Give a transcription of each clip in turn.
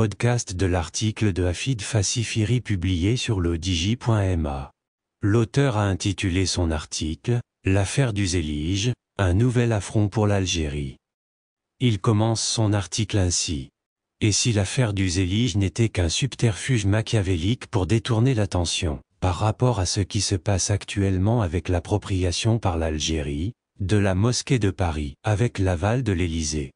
podcast de l'article de Hafid Fassifiri publié sur le digi.ma. L'auteur a intitulé son article « L'affaire du Zélige, un nouvel affront pour l'Algérie ». Il commence son article ainsi. Et si l'affaire du Zélige n'était qu'un subterfuge machiavélique pour détourner l'attention par rapport à ce qui se passe actuellement avec l'appropriation par l'Algérie de la mosquée de Paris avec l'aval de l'Élysée.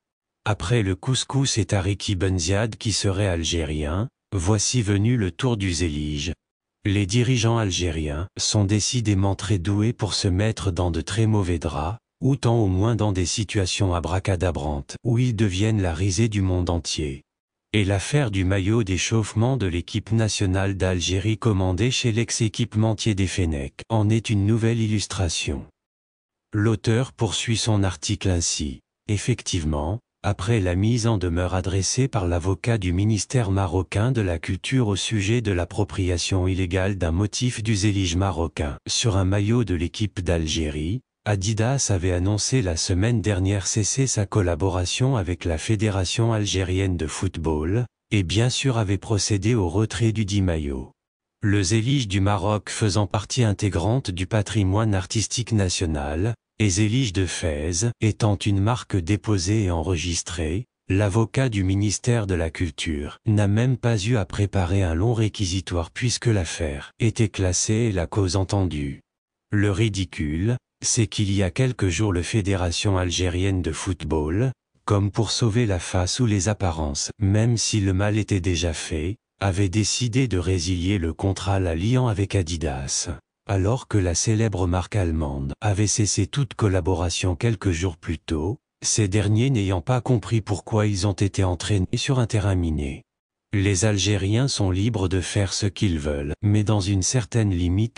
Après le couscous et Tariq Ibn Ziyad qui serait algérien, voici venu le tour du Zélige. Les dirigeants algériens sont décidément très doués pour se mettre dans de très mauvais draps, ou tant au moins dans des situations abracadabrantes où ils deviennent la risée du monde entier. Et l'affaire du maillot d'échauffement de l'équipe nationale d'Algérie commandée chez l'ex-équipementier des Fennecs en est une nouvelle illustration. L'auteur poursuit son article ainsi. Effectivement, après la mise en demeure adressée par l'avocat du ministère marocain de la Culture au sujet de l'appropriation illégale d'un motif du Zélige marocain sur un maillot de l'équipe d'Algérie, Adidas avait annoncé la semaine dernière cesser sa collaboration avec la Fédération algérienne de football, et bien sûr avait procédé au retrait du dit maillot. Le Zélige du Maroc faisant partie intégrante du patrimoine artistique national, et Zélige de Fès étant une marque déposée et enregistrée, l'avocat du ministère de la Culture n'a même pas eu à préparer un long réquisitoire puisque l'affaire était classée et la cause entendue. Le ridicule, c'est qu'il y a quelques jours la Fédération algérienne de football, comme pour sauver la face ou les apparences, même si le mal était déjà fait, avait décidé de résilier le contrat la liant avec Adidas. Alors que la célèbre marque allemande avait cessé toute collaboration quelques jours plus tôt, ces derniers n'ayant pas compris pourquoi ils ont été entraînés sur un terrain miné. Les Algériens sont libres de faire ce qu'ils veulent, mais dans une certaine limite